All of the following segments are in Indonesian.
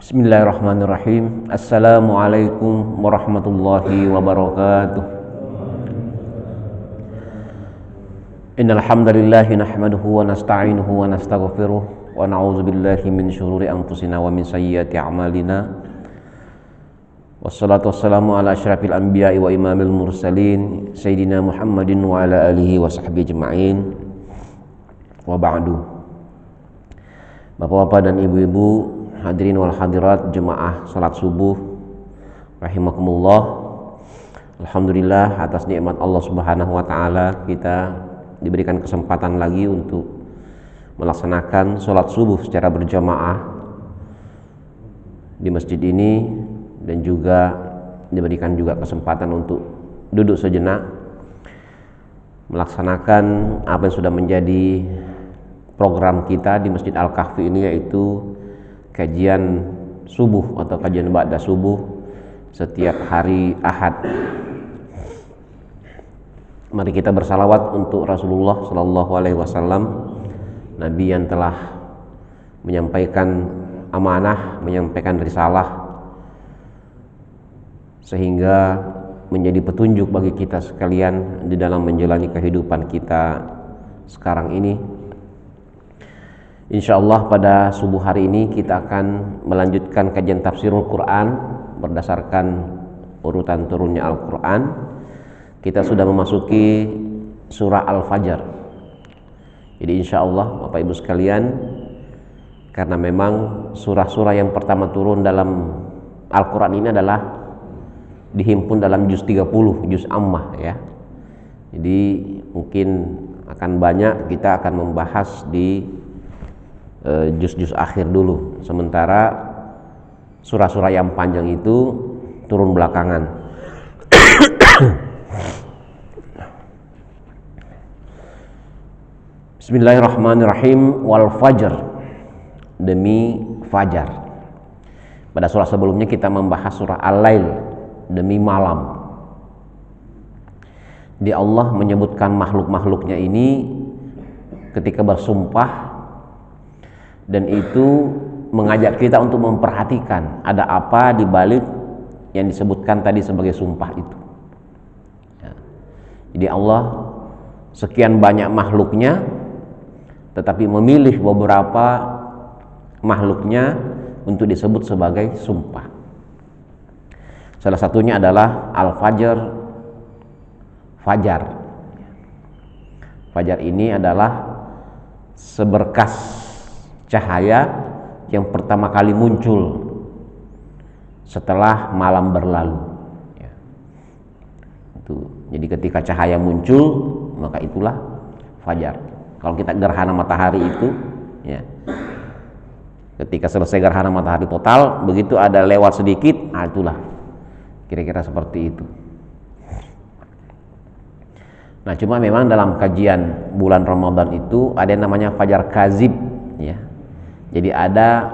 Bismillahirrahmanirrahim. Assalamualaikum warahmatullahi wabarakatuh. Innal hamdalillah nahmaduhu wa nasta'inuhu wa nastaghfiruh wa na'udzu billahi min syururi anfusina wa min sayyiati a'malina. Wassalatu wassalamu ala asyrafil anbiya'i wa imamil mursalin sayyidina Muhammadin wa ala alihi wa sahbihi ajma'in. Wa ba'du. Bapak-bapak dan ibu-ibu, hadirin wal hadirat jemaah salat subuh rahimakumullah. Alhamdulillah atas nikmat Allah Subhanahu wa taala kita diberikan kesempatan lagi untuk melaksanakan salat subuh secara berjamaah di masjid ini, dan juga diberikan juga kesempatan untuk duduk sejenak melaksanakan apa yang sudah menjadi program kita di Masjid Al-Kahfi ini, yaitu kajian subuh atau kajian ba'da subuh setiap hari Ahad. Mari kita bersalawat untuk Rasulullah Sallallahu Alaihi Wasallam, Nabi yang telah menyampaikan amanah, menyampaikan risalah, sehingga menjadi petunjuk bagi kita sekalian di dalam menjalani kehidupan kita sekarang ini. Insyaallah pada subuh hari ini kita akan melanjutkan kajian tafsirul Quran berdasarkan urutan turunnya Al-Quran. Kita sudah memasuki surah Al-Fajr. Jadi insyaallah Bapak Ibu sekalian, karena memang surah-surah yang pertama turun dalam Al-Quran ini adalah dihimpun dalam juz 30, juz Ammah ya. Jadi mungkin akan banyak kita akan membahas di juz-juz akhir dulu, sementara surah-surah yang panjang itu turun belakangan. Bismillahirrahmanirrahim. Wal fajr, demi fajar. Pada surah sebelumnya kita membahas surah Al-Lail, demi malam. Di Allah menyebutkan makhluk-makhluknya ini ketika bersumpah, dan itu mengajak kita untuk memperhatikan ada apa di balik yang disebutkan tadi sebagai sumpah itu ya. Jadi Allah sekian banyak makhluknya, tetapi memilih beberapa makhluknya untuk disebut sebagai sumpah. Salah satunya adalah Al-Fajr, fajar. Fajar ini adalah seberkas cahaya yang pertama kali muncul setelah malam berlalu ya. Jadi ketika cahaya muncul, maka itulah fajar. Kalau kita gerhana matahari itu ya, ketika selesai gerhana matahari total, begitu ada lewat sedikit, itulah kira-kira seperti itu. Nah, cuma memang dalam kajian bulan Ramadan itu ada yang namanya fajar kazib ya. Jadi ada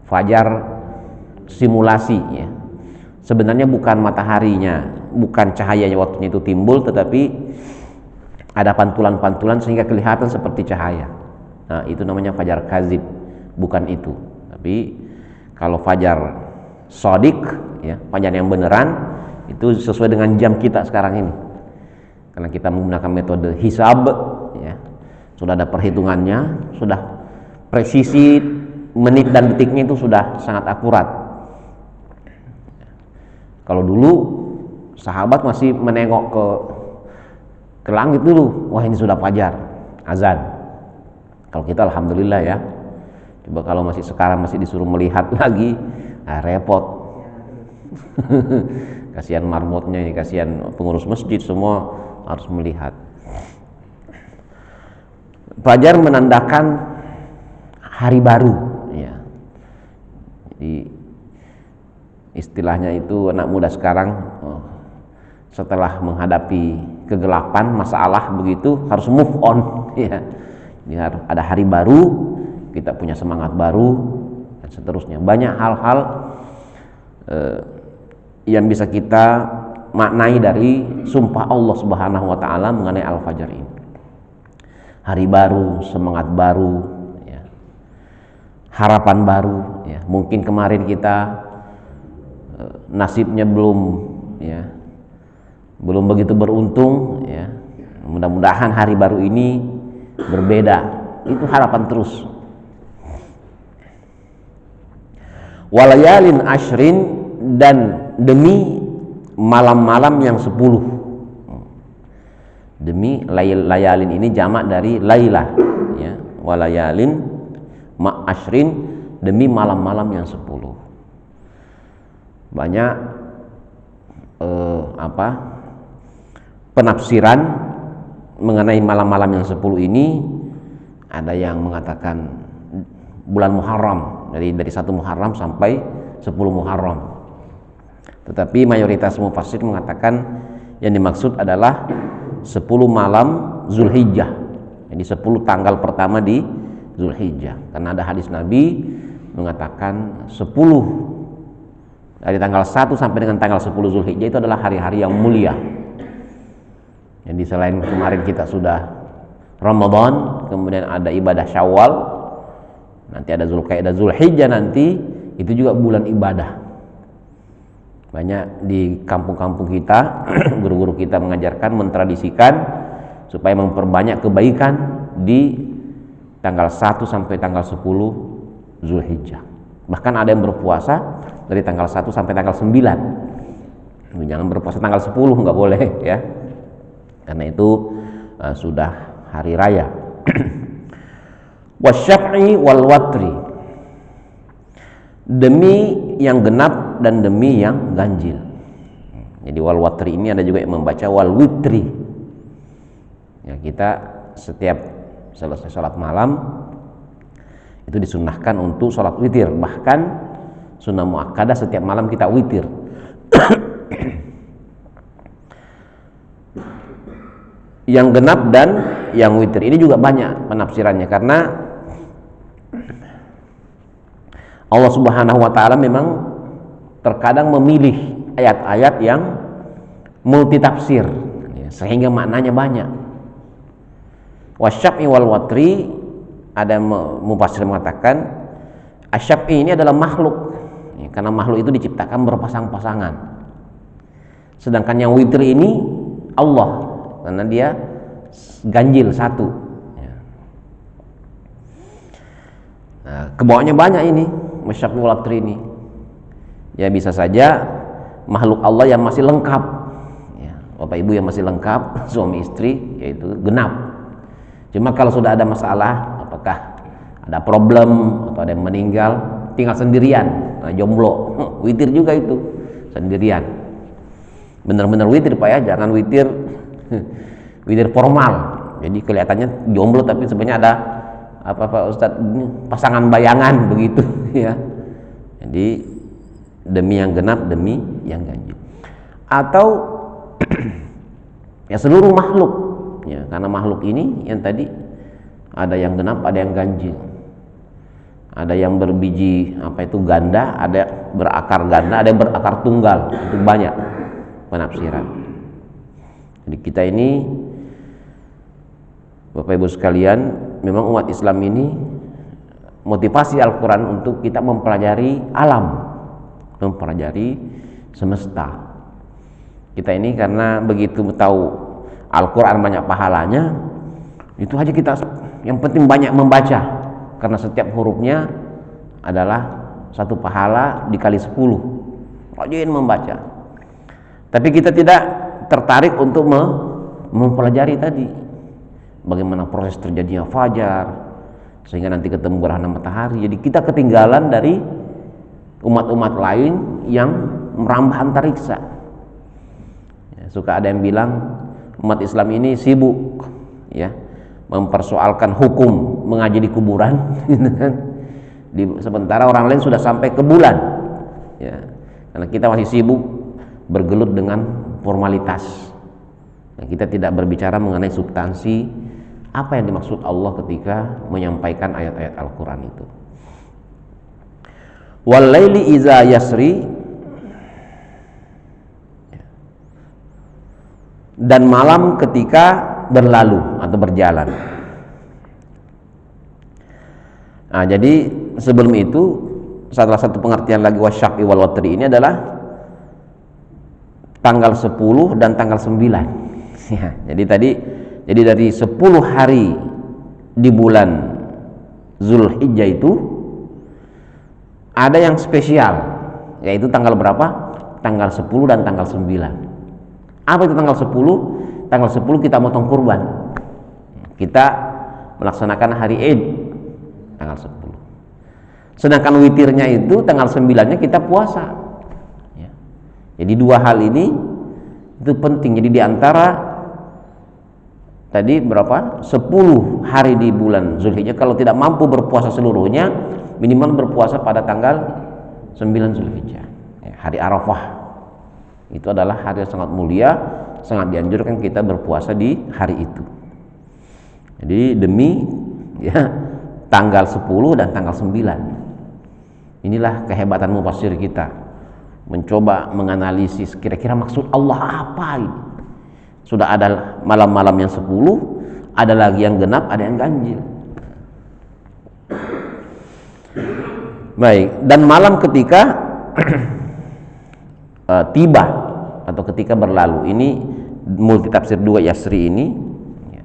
fajar simulasi ya. Sebenarnya bukan mataharinya, bukan cahayanya waktunya itu timbul, tetapi ada pantulan-pantulan sehingga kelihatan seperti cahaya. Nah, itu namanya fajar kazib, bukan itu. Tapi kalau fajar shadiq ya, fajar yang beneran, itu sesuai dengan jam kita sekarang ini. Karena kita menggunakan metode hisab ya. Sudah ada perhitungannya, sudah presisi menit dan detiknya itu sudah sangat akurat. Kalau dulu sahabat masih menengok ke langit dulu, wah ini sudah fajar, azan. Kalau kita alhamdulillah ya. Coba kalau masih sekarang masih disuruh melihat lagi, repot. Kasihan marmotnya ini, kasihan pengurus masjid, semua harus melihat. Fajar menandakan hari baru ya. Jadi istilahnya itu anak muda sekarang setelah menghadapi kegelapan masalah begitu harus move on ya. Ini harus ada hari baru, kita punya semangat baru dan seterusnya. Banyak hal-hal yang bisa kita maknai dari sumpah Allah Subhanahu wa taala mengenai Al-Fajr ini. Hari baru, semangat baru, ya. Harapan baru, ya. Mungkin kemarin kita nasibnya belum begitu beruntung ya. Mudah-mudahan hari baru ini berbeda. Itu harapan terus. Walayalin ashrin, dan demi malam-malam yang 10. Demi layalin ini jamak dari lailah ya. Walayalin ashrin, demi malam-malam yang 10. Banyak penafsiran mengenai malam-malam yang 10 ini. Ada yang mengatakan bulan Muharram, dari 1 Muharram sampai 10 Muharram. Tetapi mayoritas mufassir mengatakan yang dimaksud adalah 10 malam Zulhijjah. Jadi 10 tanggal pertama di Zulhijjah. Karena ada hadis Nabi mengatakan 10 dari tanggal 1 sampai dengan tanggal 10 Zulhijjah itu adalah hari-hari yang mulia. Jadi selain kemarin kita sudah Ramadan, kemudian ada ibadah Syawal, nanti ada Zulqa'dah, Zulhijjah nanti, itu juga bulan ibadah. Banyak di kampung-kampung kita, guru-guru kita mengajarkan, mentradisikan supaya memperbanyak kebaikan di tanggal 1 sampai tanggal 10 Zulhijjah. Bahkan ada yang berpuasa dari tanggal 1 sampai tanggal 9. Jangan berpuasa tanggal 10, nggak boleh ya. Karena itu sudah hari raya. Wasyaf'i wal watri, demi yang genap dan demi yang ganjil. Jadi wal watri ini ada juga yang membaca wal witri. Ya, kita setiap selesai sholat malam itu disunnahkan untuk sholat witir. Bahkan sunnah muakkadah setiap malam kita witir. Yang genap dan yang witir ini juga banyak penafsirannya, karena Allah Subhanahu wa taala memang terkadang memilih ayat-ayat yang multitafsir ya, sehingga maknanya banyak. Wasyaf'i wal watri, ada mufassir mengatakan asyaf'i ini adalah makhluk ya, karena makhluk itu diciptakan berpasang-pasangan. Sedangkan yang witir ini Allah, karena dia ganjil satu ya. Nah, kebawaannya banyak ini Masyaf'i wal watri ini ya. Bisa saja makhluk Allah yang masih lengkap ya, bapak ibu yang masih lengkap, suami istri, yaitu genap. Cuma kalau sudah ada masalah, apakah ada problem atau ada yang meninggal, tinggal sendirian, nah, jomblo, witir juga itu sendirian. Benar-benar witir Pak ya, jangan witir formal. Jadi kelihatannya jomblo tapi sebenarnya ada apa Ustadz, pasangan bayangan begitu ya. Jadi demi yang genap, demi yang ganjil. Atau ya seluruh makhluk ya, karena makhluk ini yang tadi ada yang genap, ada yang ganjil. Ada yang berbiji ganda, ada berakar ganda, ada yang berakar tunggal. Itu banyak penafsiran. Jadi kita ini Bapak Ibu sekalian, memang umat Islam ini motivasi Al-Quran untuk kita mempelajari alam, mempelajari semesta. Kita ini karena begitu tahu Al-Quran banyak pahalanya, itu aja kita yang penting banyak membaca, karena setiap hurufnya adalah satu pahala dikali 10. Rajin membaca. Tapi kita tidak tertarik untuk mempelajari tadi bagaimana proses terjadinya fajar sehingga nanti ketemu gerhana matahari. Jadi kita ketinggalan dari umat-umat lain yang merambah antariksa ya. Suka ada yang bilang umat Islam ini sibuk ya mempersoalkan hukum mengaji di kuburan gitu kan. Sementara orang lain sudah sampai ke bulan ya. Karena kita masih sibuk bergelut dengan formalitas. Nah, kita tidak berbicara mengenai substansi apa yang dimaksud Allah ketika menyampaikan ayat-ayat Al-Quran itu. Wal-laili iza yasri, dan malam ketika berlalu atau berjalan. Nah, jadi sebelum itu salah satu pengertian lagi wasyaqi wal watri ini adalah tanggal 10 dan tanggal 9. Ya, jadi dari 10 hari di bulan Zulhijjah itu ada yang spesial, yaitu tanggal berapa? Tanggal 10 dan tanggal 9. Apa itu tanggal 10? Tanggal 10 kita motong kurban. Kita melaksanakan hari Id tanggal 10. Sedangkan witirnya itu tanggal 9-nya kita puasa. Ya. Jadi dua hal ini itu penting. Jadi di antara tadi berapa? 10 hari di bulan Zulhijjah, kalau tidak mampu berpuasa seluruhnya, minimal berpuasa pada tanggal 9 Zulhijjah. Ya, hari Arafah. Itu adalah hari yang sangat mulia, sangat dianjurkan kita berpuasa di hari itu. Jadi demi ya tanggal 10 dan tanggal 9. Inilah kehebatan mufassir kita, mencoba menganalisis kira-kira maksud Allah apa ini. Sudah ada malam-malam yang 10, ada lagi yang genap, ada yang ganjil. Baik, dan malam ketika tiba atau ketika berlalu, ini multi tafsir 2 Yasri ini ya.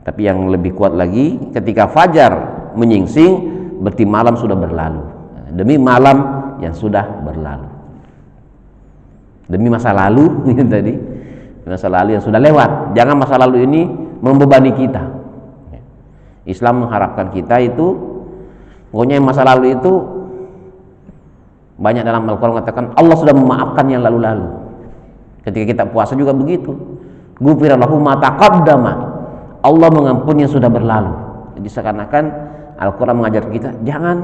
Tapi yang lebih kuat lagi, ketika fajar menyingsing berarti malam sudah berlalu, demi malam yang sudah berlalu, demi masa lalu ini tadi, masa lalu yang sudah lewat. Jangan masa lalu ini membebani kita. Islam mengharapkan kita itu, pokoknya masa lalu itu, banyak dalam Al-Quran mengatakan Allah sudah memaafkan yang lalu-lalu. Ketika kita puasa juga begitu, ghufira lahu ma taqaddama, Allah mengampuni yang sudah berlalu. Jadi seakan-akan Al-Quran mengajar kita jangan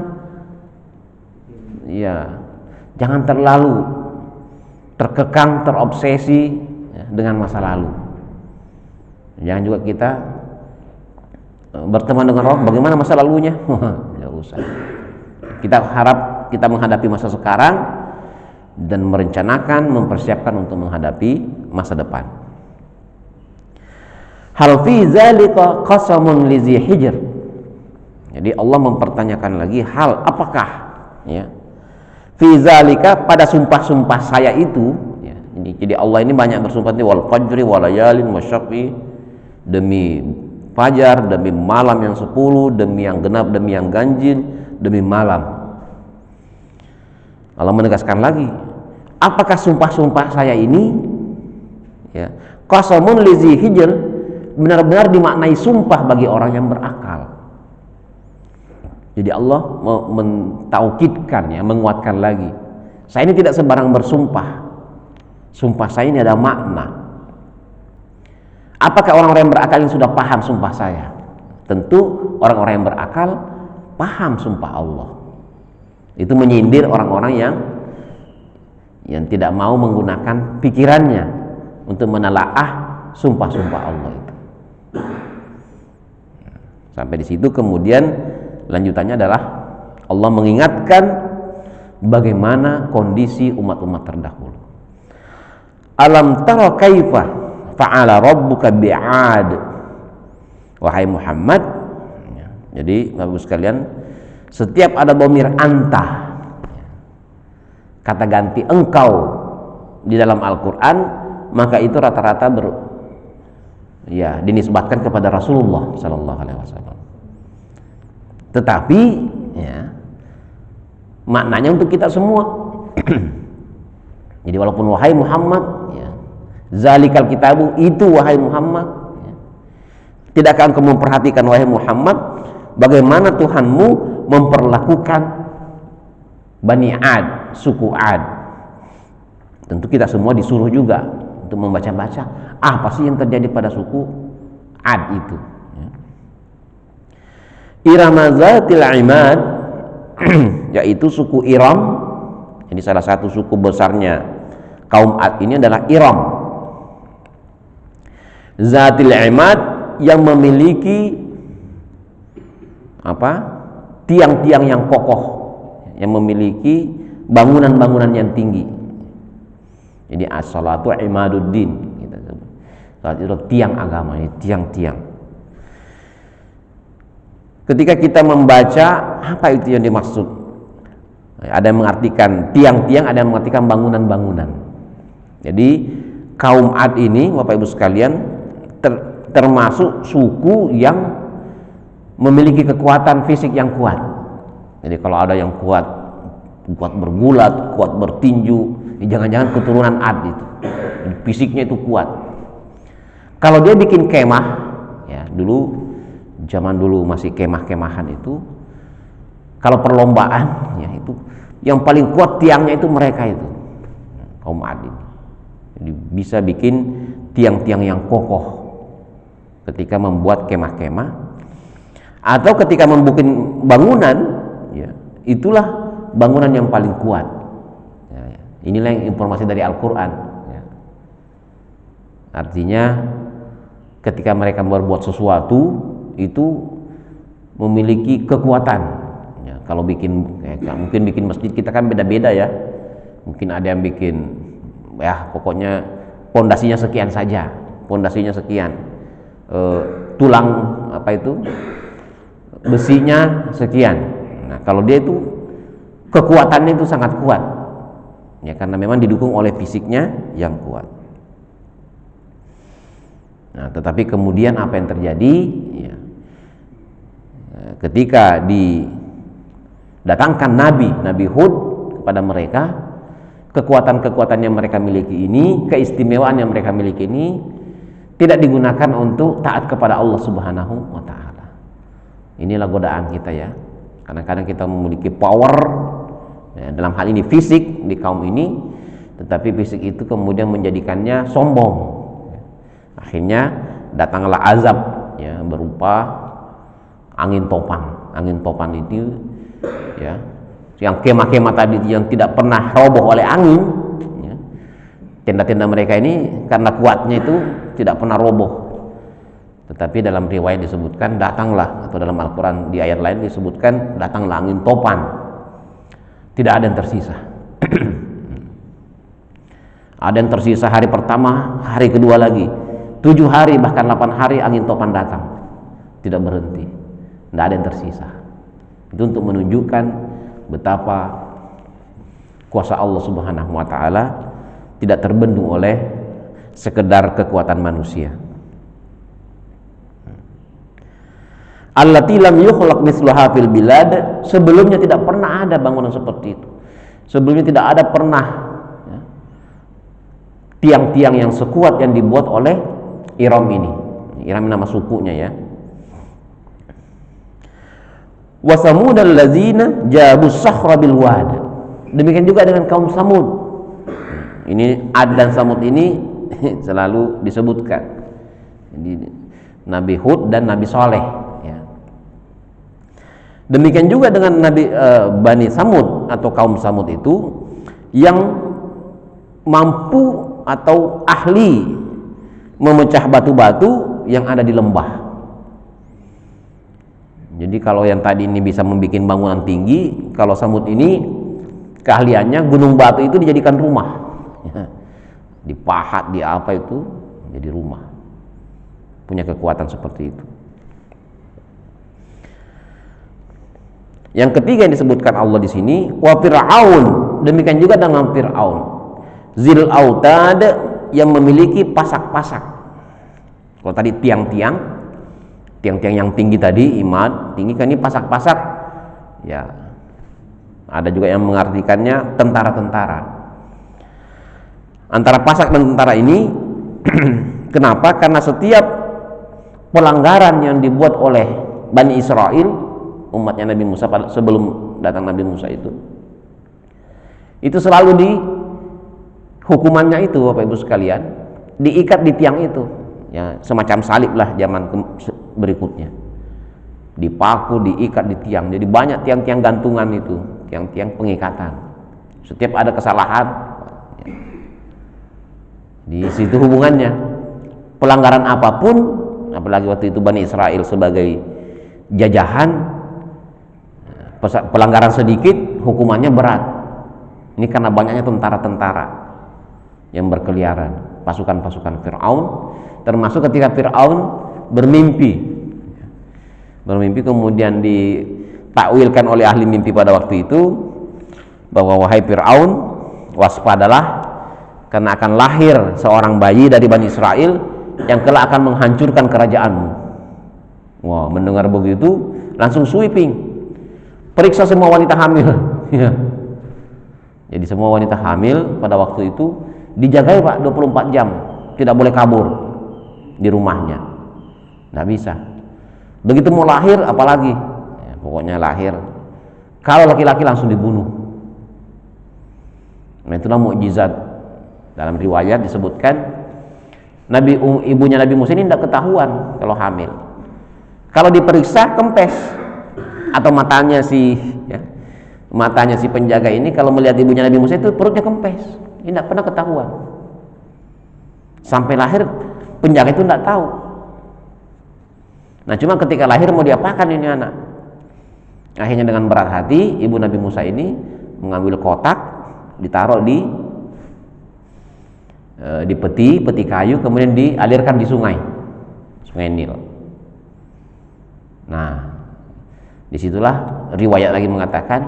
terlalu terkekang, terobsesi ya, dengan masa lalu. Jangan juga kita berteman dengan roh bagaimana masa lalunya. Tidak usah. Kita harap kita menghadapi masa sekarang dan merencanakan, mempersiapkan untuk menghadapi masa depan. Hal fi zalika qasamun li Dzi Hijr. Jadi Allah mempertanyakan lagi, hal apakah ya fi zalika, pada sumpah-sumpah saya itu ya, ini, jadi Allah ini banyak bersumpah ini, wal fajri wal layalin wasyaqi, demi fajar, demi malam yang 10, demi yang genap, demi yang ganjil, demi malam. Allah menegaskan lagi, apakah sumpah-sumpah saya ini ya qasamun li Dzi Hijr, benar-benar dimaknai sumpah bagi orang yang berakal. Jadi Allah mentaukidkan ya, menguatkan lagi, saya ini tidak sembarang bersumpah, sumpah saya ini ada makna. Apakah orang-orang yang berakal yang sudah paham sumpah saya? Tentu orang-orang yang berakal paham sumpah Allah. Itu menyindir orang-orang yang tidak mau menggunakan pikirannya untuk menelaah sumpah-sumpah Allah itu. Sampai di situ kemudian lanjutannya adalah Allah mengingatkan bagaimana kondisi umat-umat terdahulu. Alam tara kaifa fa'ala rabbuka bi'ad. Wahai Muhammad, jadi Bapak sekalian, setiap ada dhamir anta, kata ganti engkau di dalam Al-Quran, maka itu rata-rata dinisbatkan kepada Rasulullah Sallallahu Alaihi Wasallam. Tetapi ya, maknanya untuk kita semua. Jadi walaupun wahai Muhammad ya, zalikal kitabu, itu wahai Muhammad ya, tidakkah engkau memperhatikan wahai Muhammad bagaimana Tuhanmu memperlakukan Bani Ad, suku Ad. Tentu kita semua disuruh juga untuk membaca-baca apa sih yang terjadi pada suku Ad itu ya. Irama Zatil Imad yaitu suku Iram. Jadi salah satu suku besarnya kaum Ad ini adalah Iram. Zatil Imad yang memiliki tiang-tiang yang kokoh, yang memiliki bangunan-bangunan yang tinggi. Jadi as-salatu imaduddin, kita sebut. Salat itu tiang agama, ini tiang-tiang. Ketika kita membaca apa itu yang dimaksud Ada yang mengartikan tiang-tiang, ada yang mengartikan bangunan-bangunan. Jadi kaum Ad ini, Bapak Ibu sekalian, termasuk suku yang memiliki kekuatan fisik yang kuat. Jadi kalau ada yang kuat bergulat, kuat bertinju, jangan-jangan keturunan Ad itu. Jadi fisiknya itu kuat. Kalau dia bikin kemah, ya zaman dulu masih kemah-kemahan itu, kalau perlombaan, ya itu yang paling kuat tiangnya itu mereka itu, kaum Ad ini. Jadi bisa bikin tiang-tiang yang kokoh ketika membuat kemah-kemah, atau ketika membuat bangunan, ya itulah bangunan yang paling kuat. Ya, inilah yang informasi dari Al-Quran. Ya. Artinya ketika mereka berbuat sesuatu itu memiliki kekuatan. Ya, kalau mungkin bikin masjid kita kan beda-beda ya. Mungkin ada yang bikin, ya pokoknya pondasinya sekian saja, pondasinya sekian, tulang besinya sekian. Nah kalau dia itu kekuatannya itu sangat kuat, ya karena memang didukung oleh fisiknya yang kuat. Nah tetapi kemudian apa yang terjadi, ya, ketika didatangkan Nabi Hud kepada mereka, kekuatan-kekuatan yang mereka miliki ini, keistimewaan yang mereka miliki ini tidak digunakan untuk taat kepada Allah Subhanahu wa ta'ala. Inilah godaan kita ya. Kadang-kadang kita memiliki power, ya, dalam hal ini fisik di kaum ini, tetapi fisik itu kemudian menjadikannya sombong. Akhirnya datanglah azab, ya, berupa angin topan. Angin topan itu, ya, yang kemah-kemah tadi yang tidak pernah roboh oleh angin, ya. Tenda-tenda mereka ini karena kuatnya itu tidak pernah roboh. Tetapi dalam riwayat disebutkan datanglah, atau dalam Al-Quran di ayat lain disebutkan datanglah angin topan, tidak ada yang tersisa. Ada yang tersisa hari pertama, hari kedua lagi, 7 hari bahkan 8 hari angin topan datang, tidak berhenti, tidak ada yang tersisa. Itu untuk menunjukkan betapa kuasa Allah Subhanahu wa ta'ala tidak terbendung oleh sekedar kekuatan manusia. Allati lam yukhlaq mithluha fil bilad, sebelumnya tidak pernah ada bangunan seperti itu. Sebelumnya tidak ada pernah, ya, tiang-tiang yang sekuat yang dibuat oleh Iram ini. Iram nama sukunya ya. Wa samud allazina jabu sakhra bil wad. Demikian juga dengan kaum Samud. Ini Ad dan Samud ini selalu disebutkan. Jadi Nabi Hud dan Nabi Saleh, ya. Demikian juga dengan Bani Samud atau kaum Samud itu yang mampu atau ahli memecah batu-batu yang ada di lembah. Jadi kalau yang tadi ini bisa membuat bangunan tinggi, kalau Samud ini keahliannya gunung batu itu dijadikan rumah, ya. Dipahat, di apa itu jadi rumah. Punya kekuatan seperti itu. Yang ketiga yang disebutkan Allah di sini, wa Fir'aun, demikian juga dengan Fir'aun, zil autad, yang memiliki pasak-pasak. Kalau tadi tiang-tiang yang tinggi tadi, imad tinggi, kan ini pasak-pasak, ya. Ada juga yang mengartikannya tentara-tentara. Antara pasak dan tentara ini kenapa? Karena setiap pelanggaran yang dibuat oleh Bani Israel, umatnya Nabi Musa sebelum datang Nabi Musa itu selalu di hukumannya itu, Bapak Ibu sekalian, diikat di tiang itu, ya, semacam salib lah zaman berikutnya, dipaku, diikat di tiang. Jadi banyak tiang-tiang gantungan itu, tiang-tiang pengikatan. Setiap ada kesalahan, ya, di situ hubungannya. Pelanggaran apapun, apalagi waktu itu Bani Israel sebagai jajahan, pelanggaran sedikit hukumannya berat. Ini karena banyaknya tentara-tentara yang berkeliaran, pasukan-pasukan Fir'aun, termasuk ketika Fir'aun bermimpi kemudian ditakwilkan oleh ahli mimpi pada waktu itu, bahwa wahai Fir'aun, waspadalah karena akan lahir seorang bayi dari Bani Israel yang kelak akan menghancurkan kerajaanmu. Wah, mendengar begitu langsung sweeping, periksa semua wanita hamil. Jadi semua wanita hamil pada waktu itu dijagai Pak 24 jam, tidak boleh kabur di rumahnya, nggak bisa. Begitu mau lahir apalagi, ya, pokoknya lahir, kalau laki-laki langsung dibunuh. Nah, itulah mukjizat. Dalam riwayat disebutkan ibunya Nabi Musa ini tidak ketahuan kalau hamil. Kalau diperiksa kempes, atau matanya si penjaga ini kalau melihat ibunya Nabi Musa itu perutnya kempes, ini tidak pernah ketahuan. Sampai lahir penjaga itu tidak tahu. Nah, cuma ketika lahir mau diapakan ini anak? Akhirnya dengan berat hati ibu Nabi Musa ini mengambil kotak, ditaruh di peti kayu, kemudian dialirkan di sungai Nil. Nah, disitulah riwayat lagi mengatakan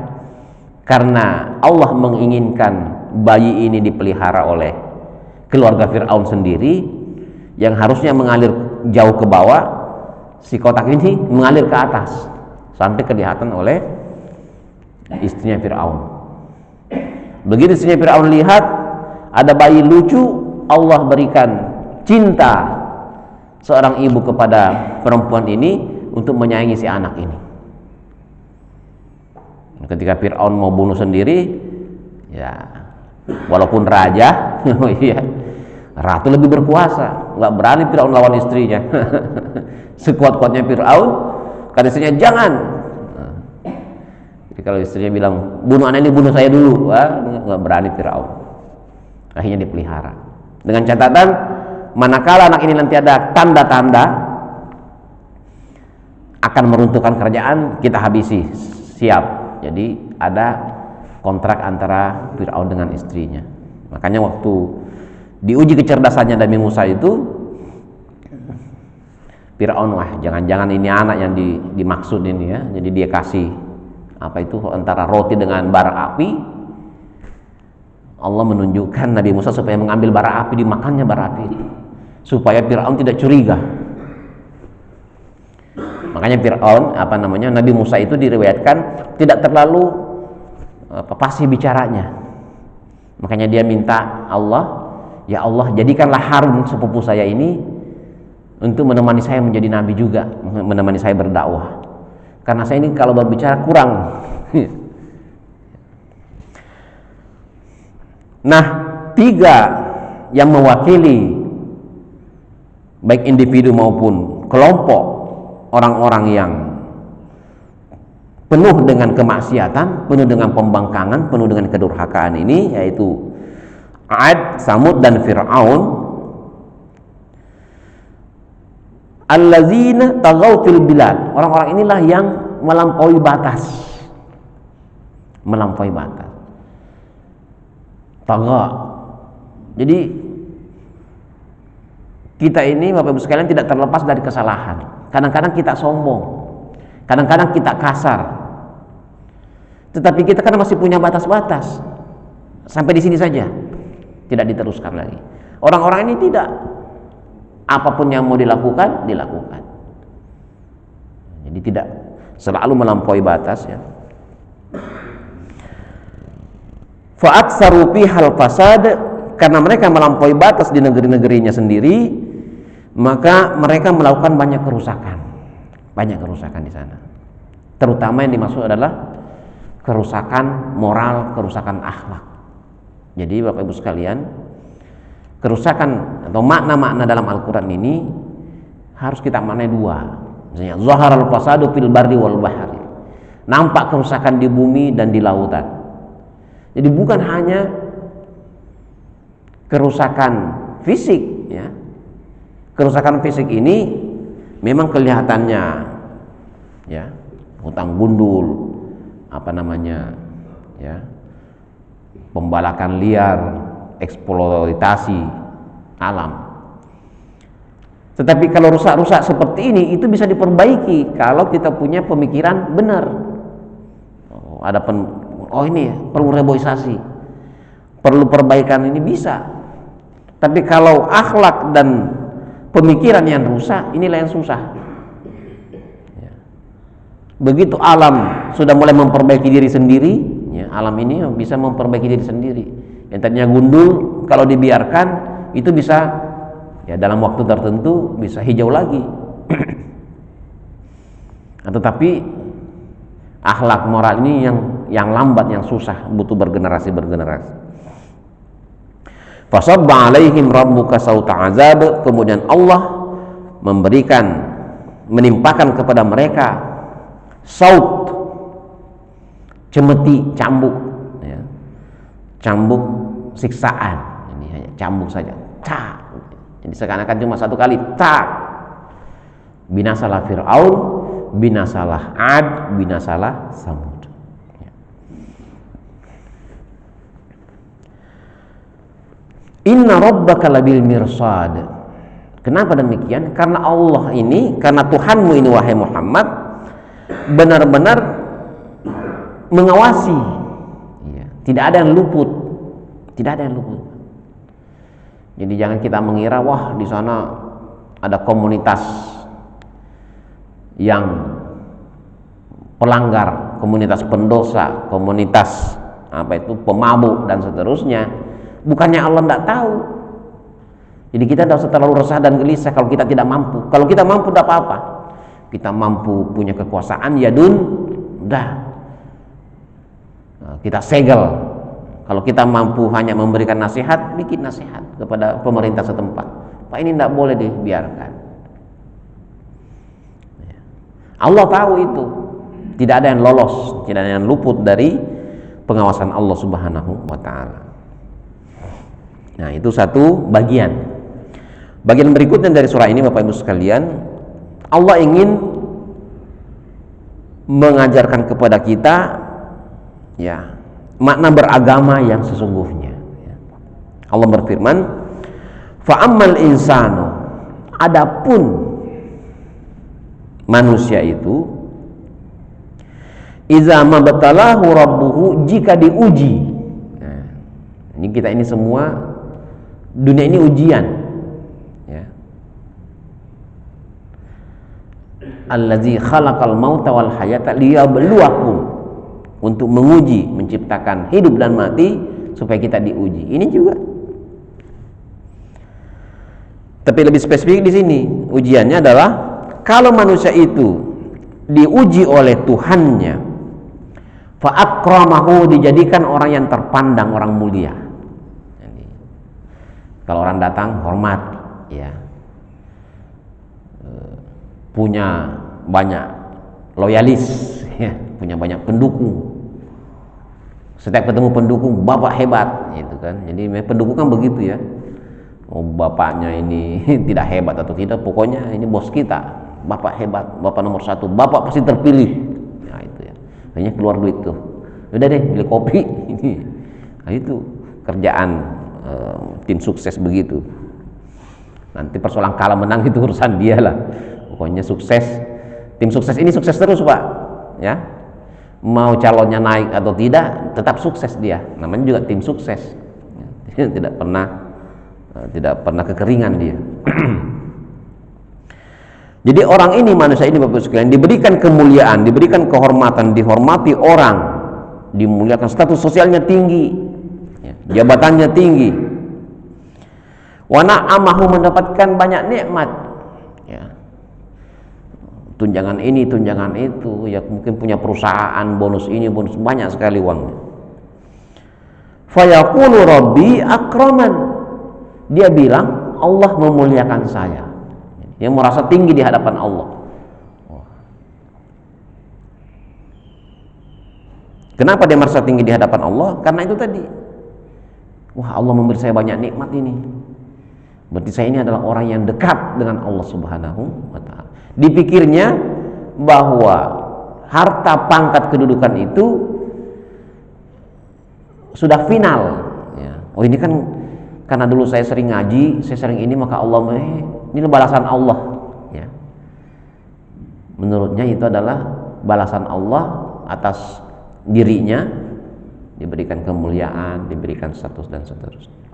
karena Allah menginginkan bayi ini dipelihara oleh keluarga Fir'aun sendiri yang harusnya mengalir jauh ke bawah, si kotak ini mengalir ke atas sampai kelihatan oleh istrinya Fir'aun. Begitu istrinya Fir'aun lihat ada bayi lucu, Allah berikan cinta seorang ibu kepada perempuan ini untuk menyayangi si anak ini. Ketika Fir'aun mau bunuh sendiri, ya walaupun raja, ratu lebih berkuasa, nggak berani Fir'aun lawan istrinya. Sekuat-kuatnya Fir'aun, kata istrinya jangan. Jadi kalau istrinya bilang bunuh anak ini, bunuh saya dulu, nggak berani Fir'aun. Akhirnya dipelihara dengan catatan manakala anak ini nanti ada tanda-tanda akan meruntuhkan kerajaan, kita habisi, siap. Jadi ada kontrak antara Fir'aun dengan istrinya. Makanya waktu diuji kecerdasannya Nabi Musa itu, Fir'aun, wah jangan-jangan ini anak yang dimaksud ini ya. Jadi dia kasih apa itu antara roti dengan bara api. Allah menunjukkan Nabi Musa supaya mengambil bara api, dimakannya bara api supaya Fir'aun tidak curiga. Makanya Fir'aun Nabi Musa itu diriwayatkan tidak terlalu fasih bicaranya. Makanya dia minta Allah, ya Allah jadikanlah Harun sepupu saya ini untuk menemani saya menjadi nabi juga, menemani saya berdakwah. Karena saya ini kalau berbicara kurang. Nah, 3 yang mewakili baik individu maupun kelompok orang-orang yang penuh dengan kemaksiatan, penuh dengan pembangkangan, penuh dengan kedurhakaan ini, yaitu Ad, Samud dan Fir'aun. Allazina tagaw fil bilad, orang-orang inilah yang melampaui batas. Melampaui batas. Taga. Jadi kita ini Bapak Ibu sekalian tidak terlepas dari kesalahan. Kadang-kadang kita sombong, kadang-kadang kita kasar. Tetapi kita kan masih punya batas-batas. Sampai di sini saja, tidak diteruskan lagi. Orang-orang ini tidak. Apapun yang mau dilakukan, dilakukan. Jadi tidak selalu melampaui batas ya. Fa'aktsaru fihal fasad, karena mereka melampaui batas di negeri-negerinya sendiri, maka mereka melakukan banyak kerusakan. Banyak kerusakan di sana. Terutama yang dimaksud adalah kerusakan moral, kerusakan akhlak. Jadi Bapak Ibu sekalian, kerusakan atau makna-makna dalam Al-Quran ini harus kita maknai 2. Misalnya zaharal fasadu fil barri wal bahri, nampak kerusakan di bumi dan di lautan. Jadi bukan hanya kerusakan fisik ya. Kerusakan fisik ini memang kelihatannya ya, hutang gundul, ya, pembalakan liar, eksploitasi alam. Tetapi kalau rusak-rusak seperti ini itu bisa diperbaiki kalau kita punya pemikiran benar. Ada oh ini perlu reboisasi, perlu perbaikan, ini bisa. Tapi kalau akhlak dan pemikiran yang rusak, inilah yang susah. Ya. Begitu alam sudah mulai memperbaiki diri sendiri, ya, alam ini bisa memperbaiki diri sendiri. Yang tadinya gundul, kalau dibiarkan itu bisa, ya, dalam waktu tertentu bisa hijau lagi. Tetapi akhlak moral ini yang lambat, yang susah, butuh bergenerasi. Fasabba alaihim rabbuka sauta azab, kemudian Allah menimpakan kepada mereka saut, cemeti, cambuk, ya. Cambuk siksaan. Ini hanya cambuk saja, tak. Jadi seakan-akan cuma satu kali, tak. Binasalah Fir'aun, binasalah Ad, binasalah Samud. Inna rabbaka labil mirsad. Kenapa demikian? Karena Allah ini, karena Tuhanmu ini wahai Muhammad, benar-benar mengawasi. Ya, tidak ada yang luput. Jadi jangan kita mengira, wah di sana ada komunitas yang pelanggar, komunitas pendosa, komunitas pemabuk dan seterusnya. Bukannya Allah tidak tahu. Jadi kita tidak usah terlalu resah dan gelisah kalau kita tidak mampu. Kalau kita mampu tidak apa-apa. Kita mampu punya kekuasaan, ya udah. Kita segel. Kalau kita mampu hanya memberikan nasihat, bikin nasihat kepada pemerintah setempat. Pak, ini tidak boleh dibiarkan. Allah tahu itu. Tidak ada yang lolos, tidak ada yang luput dari pengawasan Allah Subhanahu wa ta'ala. Nah, itu satu bagian. Bagian berikutnya dari surah ini, Bapak Ibu sekalian, Allah ingin mengajarkan kepada kita, ya, makna beragama yang sesungguhnya. Allah berfirman, fa'ammal insanu, adapun manusia itu, iza mabtalahu rabbuhu, jika diuji. Nah, ini kita ini semua, dunia ini ujian, ya. Allazi khalaqal mauta wal hayata liyabluwakum, untuk menguji, menciptakan hidup dan mati supaya kita diuji. Ini juga. Tapi lebih spesifik di sini, ujiannya adalah kalau manusia itu diuji oleh Tuhannya, fa akramahu, dijadikan orang yang terpandang, orang mulia. Kalau orang datang hormat, ya, punya banyak loyalis, ya, punya banyak pendukung. Setiap ketemu pendukung, bapak hebat, gitu kan. Jadi pendukung kan begitu, ya. Oh, bapaknya ini tidak hebat atau tidak, pokoknya ini bos kita, bapak hebat, bapak nomor satu, bapak pasti terpilih. Nah itu, ya. Hanya keluar duit tuh. Udah deh, beli kopi. Nah itu kerjaan tim sukses begitu. Nanti persoalan kalah menang itu urusan dia lah. Pokoknya sukses. Tim sukses ini sukses terus, Pak. Ya. Mau calonnya naik atau tidak, tetap sukses dia. Namanya juga tim sukses. Ya. Tidak pernah kekeringan dia. Jadi orang ini, manusia ini, Bapak sekalian, diberikan kemuliaan, diberikan kehormatan, dihormati orang, dimuliakan, status sosialnya tinggi. Jabatannya tinggi, wa na'amahu, mendapatkan banyak nikmat, ya, tunjangan ini, tunjangan itu, ya, mungkin punya perusahaan, bonus ini, bonus, banyak sekali uangnya. Fayaqulu rabbi akraman, dia bilang Allah memuliakan saya. Dia merasa tinggi di hadapan Allah. Kenapa dia merasa tinggi di hadapan Allah? Karena itu tadi, wah, Allah memberi saya banyak nikmat ini. Berarti saya ini adalah orang yang dekat dengan Allah Subhanahu wa ta'ala. Dipikirnya bahwa harta, pangkat, kedudukan itu sudah final, ya. Oh, ini kan karena dulu saya sering ngaji, saya sering ini, maka Allah, ini balasan Allah, ya. Menurutnya itu adalah balasan Allah atas dirinya diberikan kemuliaan, diberikan status dan seterusnya.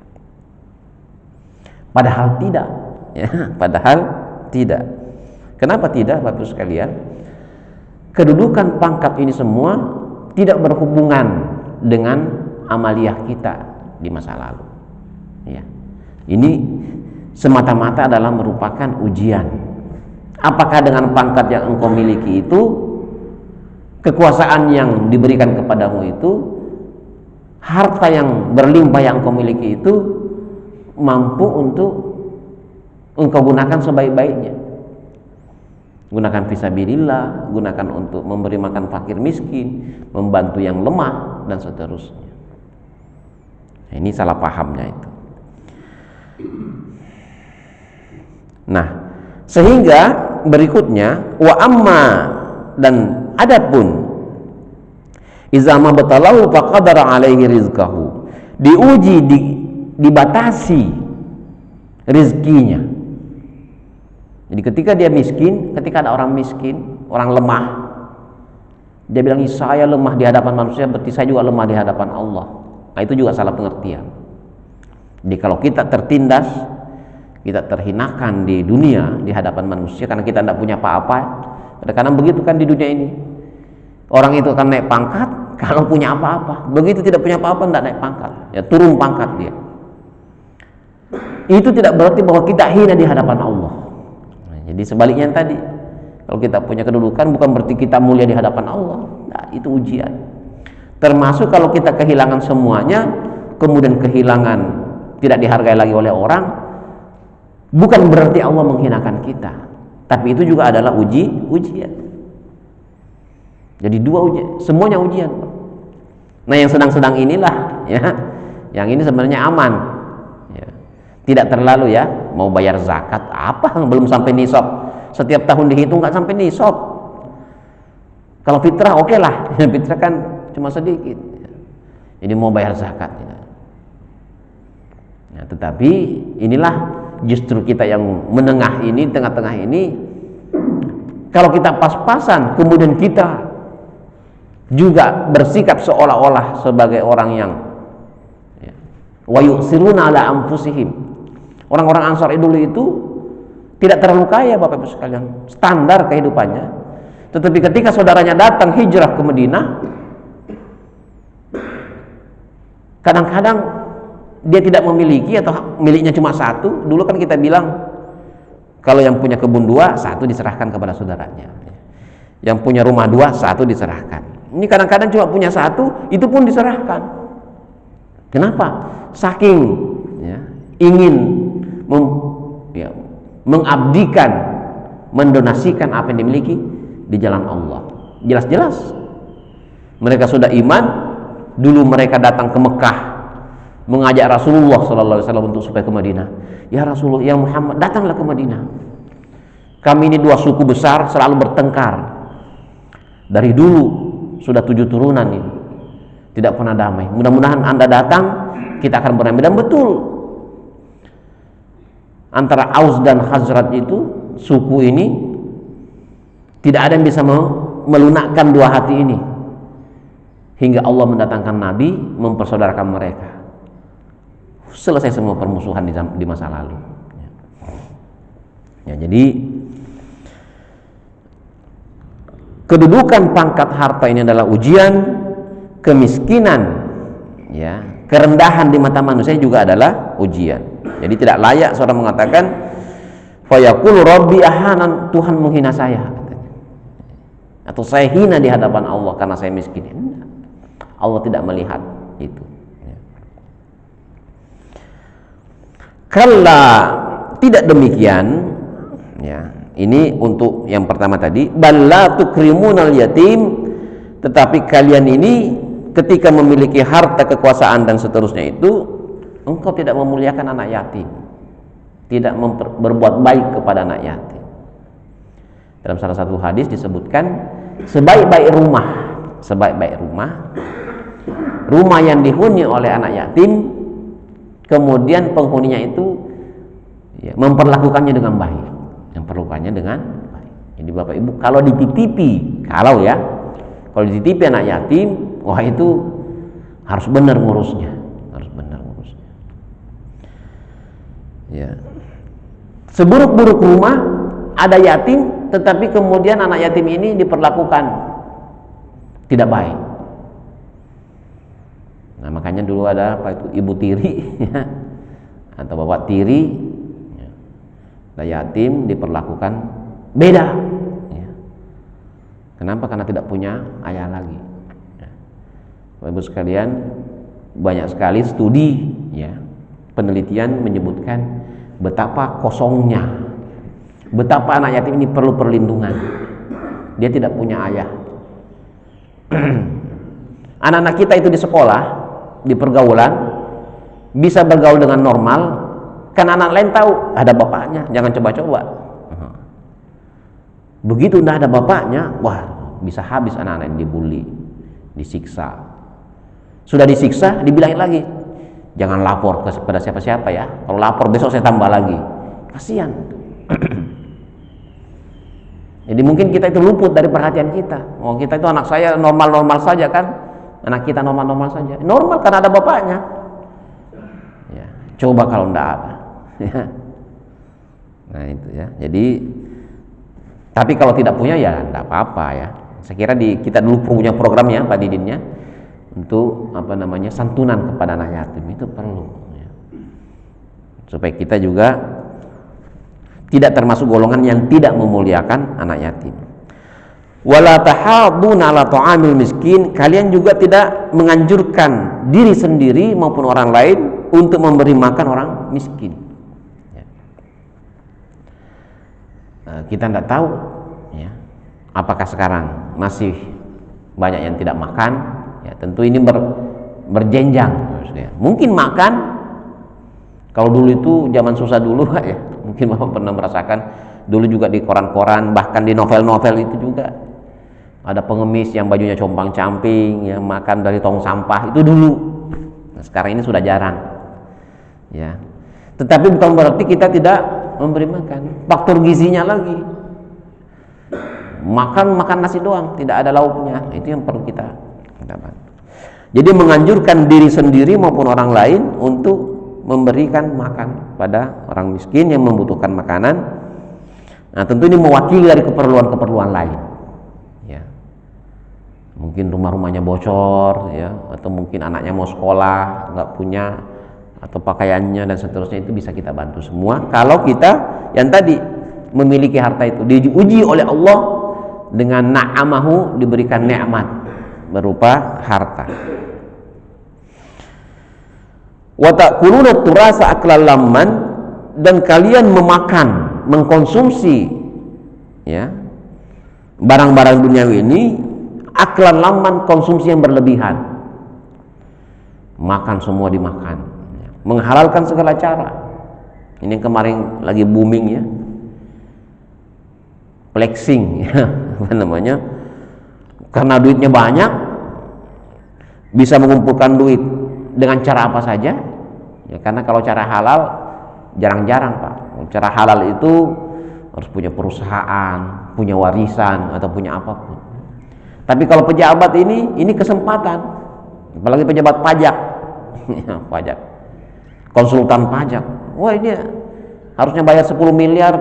Padahal tidak, ya, padahal tidak. Kenapa tidak, Bapak Ibu sekalian? Kedudukan pangkat ini semua tidak berhubungan dengan amaliyah kita di masa lalu. Ya. Ini semata-mata adalah merupakan ujian. Apakah dengan pangkat yang engkau miliki itu, kekuasaan yang diberikan kepadamu itu, harta yang berlimpah yang engkau miliki itu mampu untuk engkau gunakan sebaik-baiknya. Gunakan fisabilillah, gunakan untuk memberi makan fakir miskin, membantu yang lemah dan seterusnya. Ini salah pahamnya itu. Nah, sehingga berikutnya wa amma, dan adapun iza ma batalahu faqadara alaihi rizqahu, diuji, dibatasi rizkinya. Jadi ketika dia miskin, ketika ada orang miskin, orang lemah, dia bilang saya lemah di hadapan manusia, berarti saya juga lemah di hadapan Allah. Nah, itu juga salah pengertian. Jadi kalau kita tertindas, kita terhinakan di dunia di hadapan manusia karena kita tidak punya apa-apa, kadang-kadang begitu kan di dunia ini. Orang itu akan naik pangkat kalau punya apa-apa. Begitu tidak punya apa-apa, tidak naik pangkat, ya turun pangkat dia. Itu tidak berarti bahwa kita hina di hadapan Allah. Nah, jadi sebaliknya yang tadi, kalau kita punya kedudukan bukan berarti kita mulia di hadapan Allah. Nah, itu ujian. Termasuk kalau kita kehilangan semuanya, kemudian kehilangan, tidak dihargai lagi oleh orang, bukan berarti Allah menghinakan kita, tapi itu juga adalah ujian. Jadi dua ujian, semuanya ujian. Nah, yang sedang-sedang inilah, ya, yang ini sebenarnya aman, ya. Tidak terlalu, ya, mau bayar zakat apa belum sampai nisab, setiap tahun dihitung nggak sampai nisab. Kalau fitrah oke lah, fitrah kan cuma sedikit, jadi mau bayar zakat, ya. Nah, tetapi inilah justru kita yang menengah ini, tengah-tengah ini, kalau kita pas-pasan kemudian kita juga bersikap seolah-olah sebagai orang yang wa yusiruna ala anfusihim. Orang-orang Ansar dulu itu tidak terlalu kaya, Bapak Ibu sekalian, standar kehidupannya. Tetapi ketika saudaranya datang hijrah ke Madinah, kadang-kadang dia tidak memiliki atau miliknya cuma satu. Dulu kan kita bilang kalau yang punya kebun 2, 1 diserahkan kepada saudaranya. Yang punya rumah 2, 1 diserahkan. Ini kadang-kadang cuma punya 1, itu pun diserahkan. Kenapa? Saking, ya, ingin mengabdikan, mendonasikan apa yang dimiliki di jalan Allah. Jelas-jelas mereka sudah iman. Dulu mereka datang ke Mekah mengajak Rasulullah SAW untuk supaya ke Madinah. Ya Rasulullah, ya Muhammad, datanglah ke Madinah. Kami ini 2 suku besar selalu bertengkar. Dari dulu sudah 7 turunan ini, tidak pernah damai. Mudah-mudahan Anda datang, kita akan berdamai. Dan betul, antara Aus dan Khazraj itu, suku ini, tidak ada yang bisa melunakkan 2 hati ini, hingga Allah mendatangkan Nabi mempersaudarakan mereka. Selesai semua permusuhan di masa lalu. Ya, jadi kedudukan pangkat harta ini adalah ujian. Kemiskinan, ya, kerendahan di mata manusia juga adalah ujian. Jadi tidak layak seorang mengatakan fayaqul rabbi ahanan, Tuhan menghina saya, atau saya hina di hadapan Allah karena saya miskin. Allah tidak melihat itu. Kalla, tidak demikian, ya. Ini untuk yang pertama tadi, balla tukrimunal yatim, tetapi kalian ini ketika memiliki harta, kekuasaan dan seterusnya itu, engkau tidak memuliakan anak yatim, tidak berbuat baik kepada anak yatim. Dalam salah satu hadis disebutkan sebaik-baik rumah yang dihuni oleh anak yatim, kemudian penghuninya itu, ya, memperlakukannya dengan baik, Jadi Bapak Ibu, kalau dititipi anak yatim, wah itu harus benar ngurusnya, harus benar ngurusnya. Ya. Seburuk-buruk rumah ada yatim, tetapi kemudian anak yatim ini diperlakukan tidak baik. Nah, makanya dulu ada apa itu ibu tiri ya, atau bapak tiri, ya. Ada yatim diperlakukan beda. Ya. Kenapa? Karena tidak punya ayah lagi. Ya. Bapak Ibu sekalian, banyak sekali studi, ya, penelitian menyebutkan betapa kosongnya, betapa anak yatim ini perlu perlindungan. Dia tidak punya ayah. Anak-anak kita itu di sekolah, di pergaulan, bisa bergaul dengan normal, kan anak lain tahu ada bapaknya, jangan coba-coba. Begitu udah ada bapaknya, wah, bisa habis anak-anak yang dibully, disiksa. Sudah disiksa, dibilangin lagi, jangan lapor kepada siapa-siapa ya. Kalau lapor besok saya tambah lagi. Kasihan. Jadi mungkin kita itu luput dari perhatian kita. Oh, kita itu anak saya normal-normal saja kan? Anak kita normal-normal saja. Normal karena ada bapaknya. Ya, coba kalau enggak ada. Nah itu ya. Jadi, tapi kalau tidak punya ya enggak apa-apa ya. Saya kira kita dulu punya programnya Pak Didinnya untuk santunan kepada anak yatim itu perlu. Ya. Supaya kita juga tidak termasuk golongan yang tidak memuliakan anak yatim. Wala tahaduna ala ta'amil miskin, kalian juga tidak menganjurkan diri sendiri maupun orang lain untuk memberi makan orang miskin. Ya. Kita tidak tahu, ya, apakah sekarang masih banyak yang tidak makan. Ya, tentu ini berjenjang. Mungkin makan. Kalau dulu itu zaman susah dulu, ya, mungkin Bapak pernah merasakan dulu juga di koran-koran, bahkan di novel-novel itu juga ada pengemis yang bajunya compang-camping, yang makan dari tong sampah, itu dulu. Nah, sekarang ini sudah jarang. Ya. Tetapi bukan berarti kita tidak memberi makan. Faktor gizinya lagi. Makan nasi doang, tidak ada lauknya. Itu yang perlu kita bantu. Jadi menganjurkan diri sendiri maupun orang lain untuk memberikan makan pada orang miskin yang membutuhkan makanan. Nah, tentu ini mewakili dari keperluan-keperluan lain. Ya. Mungkin rumah-rumahnya bocor, ya, atau mungkin anaknya mau sekolah nggak punya, atau pakaiannya dan seterusnya, itu bisa kita bantu semua. Kalau kita yang tadi memiliki harta itu diuji oleh Allah dengan na'amahu, diberikan nikmat berupa harta. Wa ta'kuluna turasa aklan lamman, dan kalian memakan, mengkonsumsi, ya, barang-barang duniawi ini aklan lamman, konsumsi yang berlebihan. Makan semua dimakan, ya. Menghalalkan segala cara. Ini yang kemarin lagi booming, ya, flexing, ya, apa namanya, karena duitnya banyak, bisa mengumpulkan duit dengan cara apa saja, ya, karena kalau cara halal jarang-jarang Pak. Cara halal itu harus punya perusahaan, punya warisan, atau punya apapun. Tapi kalau pejabat ini kesempatan, apalagi pejabat pajak, pajak, konsultan pajak, wah ini harusnya bayar 10 miliar,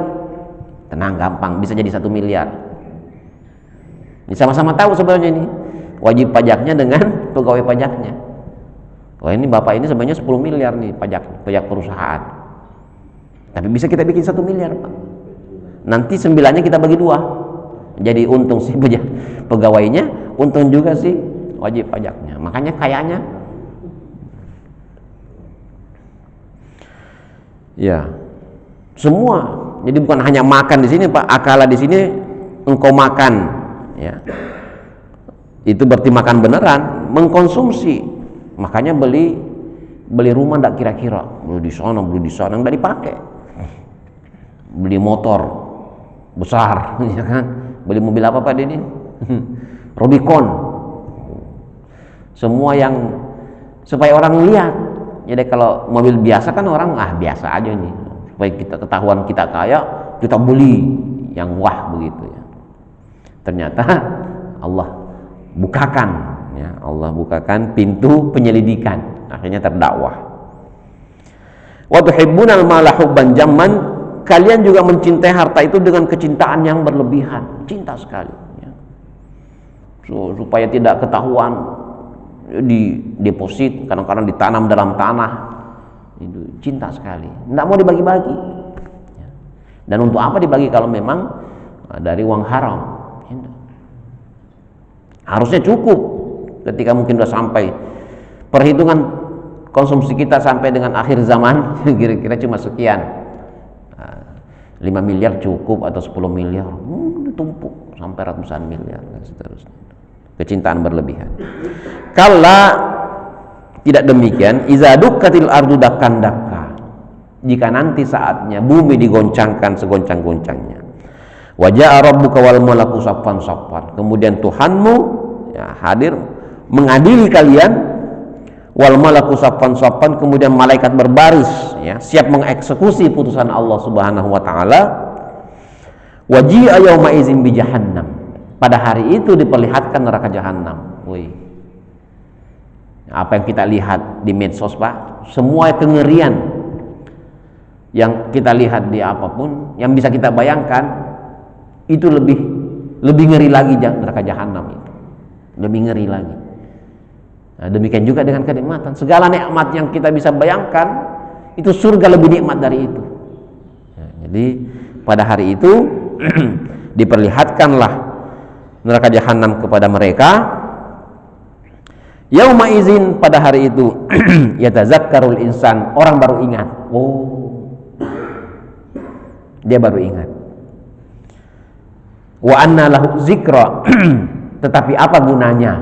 tenang, gampang, bisa jadi 1 miliar. Ini sama-sama tahu sebenarnya ini wajib pajaknya dengan pegawai pajaknya. Wah, ini bapak ini sebenarnya 10 miliar nih pajak perusahaan. Tapi bisa kita bikin 1 miliar Pak. Nanti 9-nya kita bagi 2. Jadi untung si pegawainya, untung juga si wajib pajaknya. Makanya kayaknya, ya, semua. Jadi bukan hanya makan di sini Pak, akala di sini engkau makan, ya. Itu berarti makan beneran, mengkonsumsi. Makanya beli rumah ndak kira-kira, beli di sana nggak dipakai. Beli motor besar, ya kan? Beli mobil apa Pak Dini? Rubicon. Semua yang supaya orang lihat. Jadi kalau mobil biasa kan orang biasa aja nih. Supaya kita ketahuan kita kaya, kita beli yang wah begitu ya. Ternyata Allah bukakan, ya, Allah bukakan pintu penyelidikan, akhirnya terdakwah. Wa tuhibbunal mala hubban jamman, kalian juga mencintai harta itu dengan kecintaan yang berlebihan, cinta sekali ya. Supaya tidak ketahuan, di deposit, kadang-kadang ditanam dalam tanah, itu cinta sekali, tidak mau dibagi-bagi ya. Dan untuk apa dibagi kalau memang dari uang haram? Harusnya cukup ketika mungkin sudah sampai perhitungan konsumsi kita sampai dengan akhir zaman kira-kira cuma sekian, 5 miliar cukup atau 10 miliar ditumpuk sampai ratusan miliar dan seterusnya. Kecintaan berlebihan. Kalau tidak demikian, iza dukkatil ardu dakkan dakka, jika nanti saatnya bumi digoncangkan segoncang-goncangnya, wajah rabbuka wal malaku saffan saffan, kemudian Tuhanmu ya, hadir mengadili kalian, wal malaku saffan saffan, kemudian malaikat berbaris ya, siap mengeksekusi putusan Allah Subhanahu wa taala. Waji'a yauma idzin bi jahannam, pada hari itu diperlihatkan neraka jahanam. Woi, apa yang kita lihat di medsos Pak, semua kengerian yang kita lihat di apapun yang bisa kita bayangkan, itu lebih ngeri lagi neraka jahanam itu, lebih ngeri lagi. Nah, demikian juga dengan kenikmatan, segala nikmat yang kita bisa bayangkan, itu surga lebih nikmat dari itu. Nah, jadi pada hari itu diperlihatkanlah neraka jahanam kepada mereka. Yauma izin, pada hari itu yatazakkarul insan, orang baru ingat. Oh, dia baru ingat. Wa anna lahu zikra, tetapi apa gunanya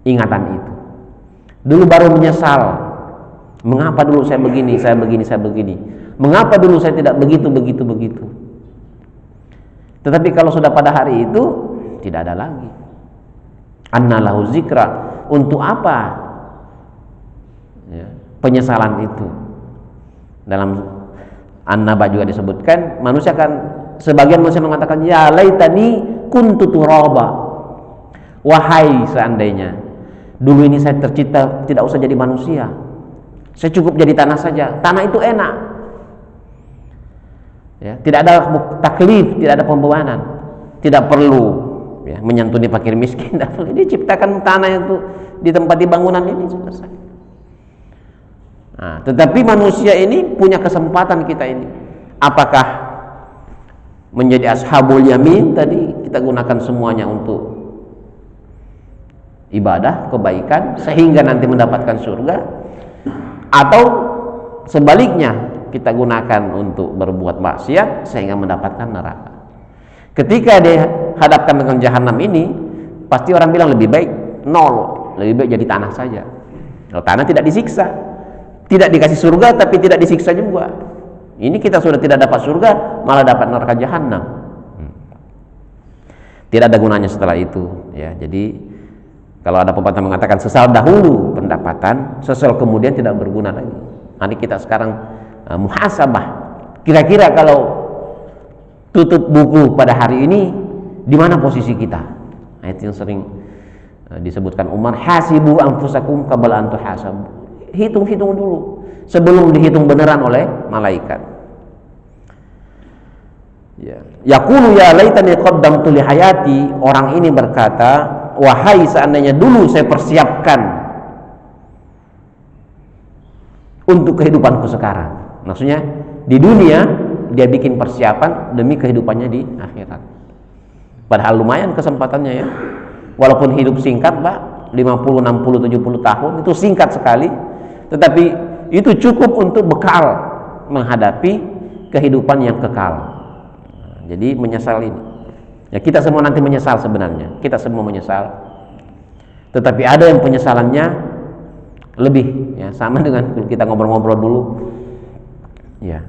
ingatan itu? Dulu baru menyesal, mengapa dulu saya begini, saya begini, mengapa dulu saya tidak begitu. Tetapi kalau sudah pada hari itu tidak ada lagi. Anna lahu zikra, untuk apa ya, penyesalan itu? Dalam An-Naba juga disebutkan, manusia kan, sebagian manusia mengatakan, ya laitani kuntu turaba, wahai seandainya dulu ini saya tercipta tidak usah jadi manusia, saya cukup jadi tanah saja, tanah itu enak ya, tidak ada taklif, tidak ada pembebanan, tidak perlu ya, menyantuni fakir miskin, tidak perlu. Diciptakan tanah itu ditempati bangunan ini selesai. Nah, tetapi manusia ini punya kesempatan, kita ini apakah menjadi ashabul yamin tadi, kita gunakan semuanya untuk ibadah, kebaikan, sehingga nanti mendapatkan surga, atau sebaliknya kita gunakan untuk berbuat maksiat sehingga mendapatkan neraka. Ketika dihadapkan dengan jahanam ini, pasti orang bilang lebih baik nol, lebih baik jadi tanah saja. Kalau tanah tidak disiksa, tidak dikasih surga tapi tidak disiksa juga. Ini kita sudah tidak dapat surga, malah dapat neraka jahanam. Tidak ada gunanya setelah itu ya. Jadi kalau ada pepatah mengatakan sesal dahulu pendapatan, sesal kemudian tidak berguna lagi. Nanti kita sekarang muhasabah, kira-kira kalau tutup buku pada hari ini di mana posisi kita? Nah, itu yang sering disebutkan Umar, hasibu anfusakum qabla an tuhasabu. Hitung-hitung dulu sebelum dihitung beneran oleh malaikat. Ya. Yaqulu ya laitani qaddamtu li hayati, orang ini berkata, wahai seandainya dulu saya persiapkan untuk kehidupanku sekarang. Maksudnya di dunia dia bikin persiapan demi kehidupannya di akhirat. Padahal lumayan kesempatannya ya. Walaupun hidup singkat, Pak, 50, 60, 70 tahun itu singkat sekali, tetapi itu cukup untuk bekal menghadapi kehidupan yang kekal. Nah, jadi menyesal ini. Ya, kita semua nanti menyesal sebenarnya. Kita semua menyesal. Tetapi ada yang penyesalannya lebih ya, sama dengan kita ngobrol-ngobrol dulu. Ya.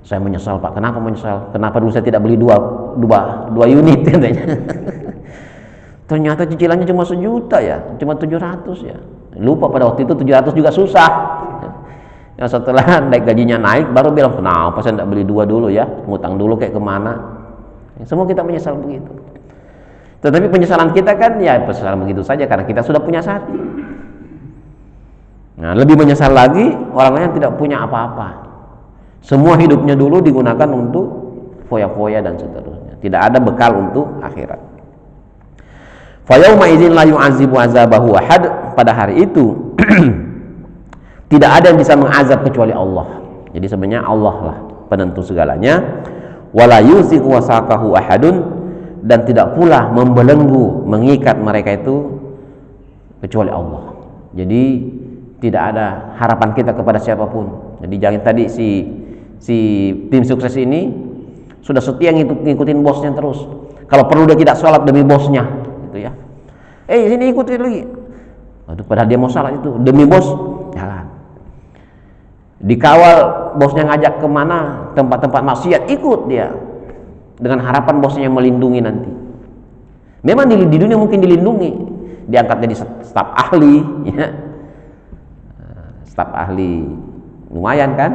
Saya menyesal, Pak. Kenapa menyesal? Kenapa dulu saya tidak beli dua unit katanya. Ternyata cicilannya cuma 1 juta ya, cuma 700 ya. Lupa pada waktu itu 700 juga susah. Ya, setelah gajinya naik baru bilang, kenapa saya tidak beli 2 dulu ya, ngutang dulu kayak kemana. Ya, semua kita menyesal begitu. Tetapi penyesalan kita kan ya penyesalan begitu saja karena kita sudah punya satu. Nah, lebih menyesal lagi orang yang tidak punya apa-apa. Semua hidupnya dulu digunakan untuk foya-foya dan seterusnya. Tidak ada bekal untuk akhirat. Fa yauma idzin la yu'adzibu 'adzabahu ahad. Pada hari itu tidak ada yang bisa mengazab kecuali Allah. Jadi sebenarnya Allah lah penentu segalanya. Wala yuziqu wasaqahu ahadun, dan tidak pula membelenggu, mengikat mereka itu kecuali Allah. Jadi tidak ada harapan kita kepada siapapun. Jadi jangan tadi si tim sukses ini sudah setia ngikutin bosnya terus. Kalau perlu dia tidak sholat demi bosnya, gitu ya. Sini ikutin lagi. Aduh, padahal dia mau sholat itu demi bos, jalan. Dikawal bosnya ngajak kemana tempat-tempat maksiat, ikut dia dengan harapan bosnya yang melindungi nanti. Memang di dunia mungkin dilindungi, diangkat jadi staf ahli, ya. Staf ahli lumayan kan?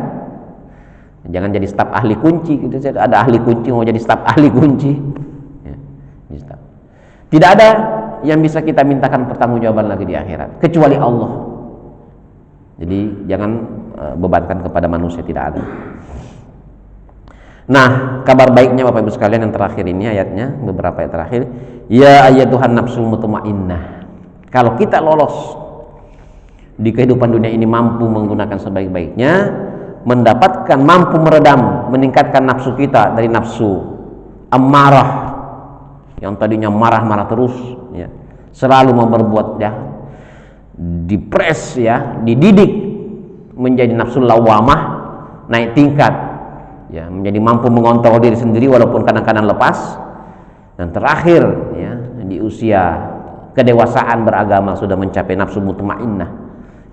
Jangan jadi staf ahli kunci gitu. Ada ahli kunci mau jadi staf ahli kunci, ya, tidak ada yang bisa kita mintakan pertanggungjawaban lagi di akhirat kecuali Allah. Jadi jangan bebankan kepada manusia, tidak ada. Nah, kabar baiknya Bapak Ibu sekalian yang terakhir ini ayatnya, beberapa ayat terakhir, ya ayyatuhan nafsul mutmainnah. Kalau kita lolos di kehidupan dunia ini, mampu menggunakan sebaik-baiknya, mendapatkan, mampu meredam, meningkatkan nafsu kita dari nafsu ammarah yang tadinya marah-marah terus, ya, selalu mau berbuat jahat, dipres, ya, dididik menjadi nafsu lawamah, naik tingkat, ya, menjadi mampu mengontrol diri sendiri walaupun kadang-kadang lepas. Dan terakhir, ya, di usia kedewasaan beragama sudah mencapai nafsu mutmainnah.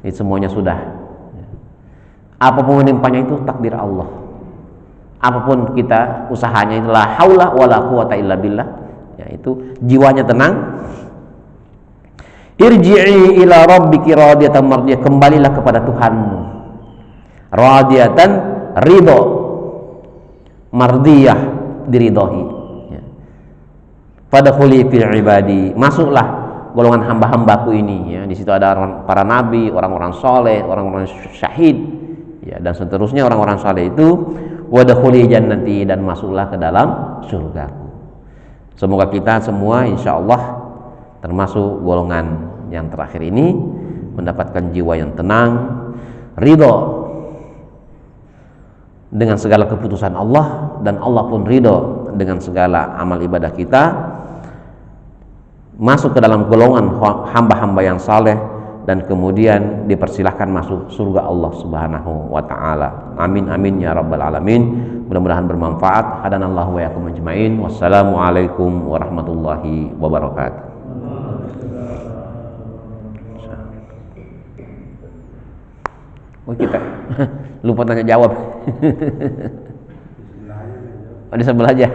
Ini semuanya sudah, ya. Apapun menimpanya itu takdir Allah. Apapun kita usahanya itu la haula wala quwata illa billah, ya, itu jiwanya tenang. Irji'i ila rabbiki radiyatan mardiyah, kembalilah kepada Tuhanmu radiyatan, ridho, mardiyah, diridhoi, ya. Fadkhuli fil ibadi, masuklah golongan hamba-hambaku ini, ya. Di situ ada para nabi, orang-orang soleh, orang-orang syahid, ya, dan seterusnya orang-orang soleh itu. Wadkhuli jannati, dan masuklah ke dalam surgaku. Semoga kita semua insyaallah termasuk golongan yang terakhir ini, mendapatkan jiwa yang tenang, ridho dengan segala keputusan Allah, dan Allah pun ridho dengan segala amal ibadah kita, masuk ke dalam golongan hamba-hamba yang saleh, dan kemudian dipersilahkan masuk surga Allah Subhanahu wa taala. Amin amin ya rabbal alamin. Mudah-mudahan bermanfaat. Hadanallahu wa yakum ajmain. Wassalamualaikum warahmatullahi wabarakatuh. Oh, kita lupa tanya jawab. Oh, di sebelah aja.